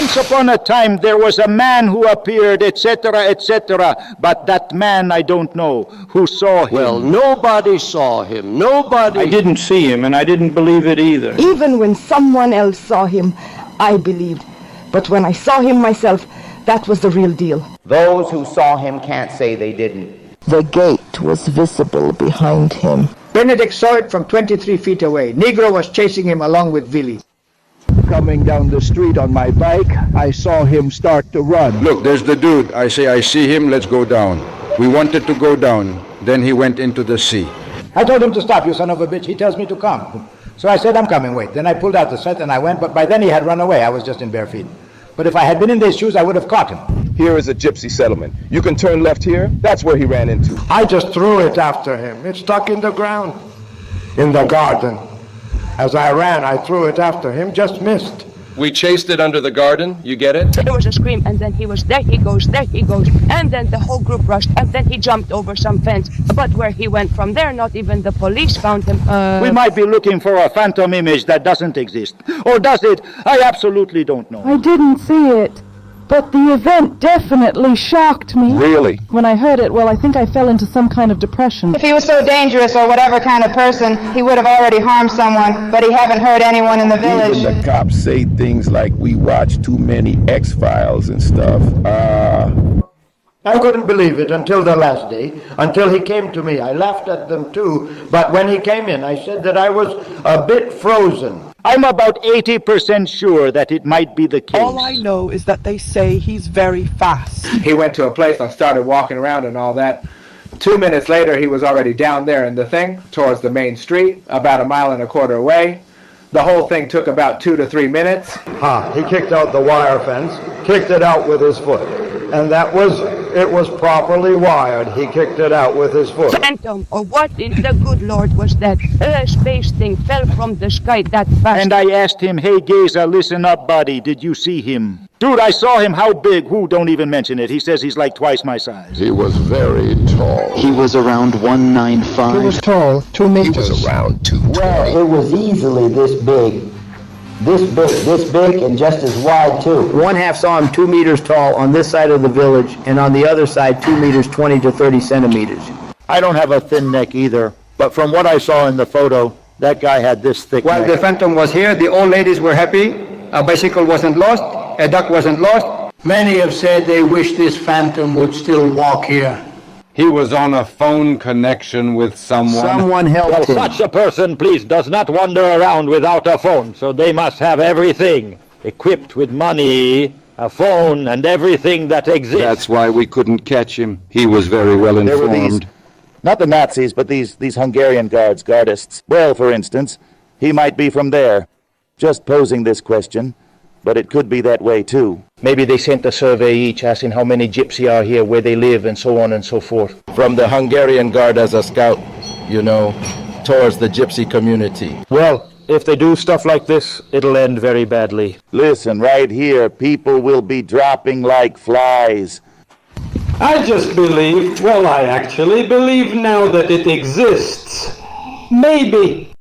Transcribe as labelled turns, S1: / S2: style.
S1: Once upon a time there was a man who appeared, etc., etc., but that man I don't know who saw him.
S2: Well, nobody saw him. Nobody.
S3: I didn't see him, and I didn't believe it either.
S4: Even when someone else saw him, I believed. But when I saw him myself, that was the real deal.
S5: Those who saw him can't say they didn't.
S6: The gate was visible behind him.
S7: Benedict saw it from 23 feet away. Negro was chasing him along with Willie.
S1: Coming down the street on my bike, I saw him start to run.
S3: Look, there's the dude. I say, I see him, let's go down. We wanted to go down. Then he went into the sea.
S7: I told him to stop, you son of a bitch. He tells me to come. So I said, I'm coming, wait. Then I pulled out the set and I went, but by then he had run away. I was just in bare feet. But if I had been in these shoes, I would have caught him.
S8: Here is a gypsy settlement. You can turn left here. That's where he ran into.
S9: I just threw it after him. It stuck in the ground, in the garden. As I ran, I threw it after him, just missed.
S8: We chased it under the garden. You get it?
S10: There was a scream, and then he was, there he goes, and then the whole group rushed, and then he jumped over some fence. But where he went from there, not even the police found him.
S1: We might be looking for a phantom image that doesn't exist. Or does it? I absolutely don't know.
S11: I didn't see it, but the event definitely shocked me.
S8: Really?
S11: When I heard it, well, I think I fell into some kind of depression.
S12: If he was so dangerous or whatever kind of person, he would have already harmed someone, but he haven't hurt anyone in the village.
S8: Even the cops say things like we watch too many X-Files and stuff.
S9: I couldn't believe it until the last day, until he came to me. I laughed at them too, but when he came in, I said that I was a bit frozen.
S1: I'm about 80% sure that it might be the case.
S13: All I know is that they say he's very fast.
S7: He went to a place and started walking around and all that. 2 minutes later, he was already down there in the thing, towards the main street, about 1.25 miles away. The whole thing took about 2 to 3 minutes.
S9: He kicked out the wire fence, kicked it out with his foot. And it was properly wired. He kicked it out with his foot.
S10: Phantom, or what in the good Lord was that? A space thing fell from the sky that fast.
S1: And I asked him, hey, Gazer, listen up, buddy. Did you see him? Dude, I saw him. How big? Who? Don't even mention it. He says he's like twice my size.
S8: He was very tall.
S6: He was around 195.
S9: He was tall, 2 meters.
S8: He was around 220.
S5: Well, it was easily this big. This big, and just as wide, too. One half saw him 2 meters tall on this side of the village, and on the other side, 2 meters, 20 to 30 centimeters.
S1: I don't have a thin neck either, but from what I saw in the photo, that guy had this thick
S7: While
S1: neck.
S7: the Phantom was here, the old ladies were happy. A bicycle wasn't lost. A duck wasn't lost.
S9: Many have said they wish this phantom would still walk here.
S3: He was on a phone connection with someone.
S5: Someone helped him.
S1: Such a person, please, does not wander around without a phone, so they must have everything, equipped with money, a phone, and everything that exists.
S3: That's why we couldn't catch him. He was very well
S14: There were
S3: informed.
S14: not the Nazis, but these Hungarian gardists. Well, for instance, he might be from there. Just posing this question, but it could be that way too.
S5: Maybe they sent a survey each asking how many gypsy are here, where they live, and so on and so forth.
S14: From the Hungarian Guard as a scout, towards the gypsy community.
S1: Well, if they do stuff like this, it'll end very badly.
S14: Listen, right here, people will be dropping like flies.
S3: I just believe, well, I actually believe now that it exists. Maybe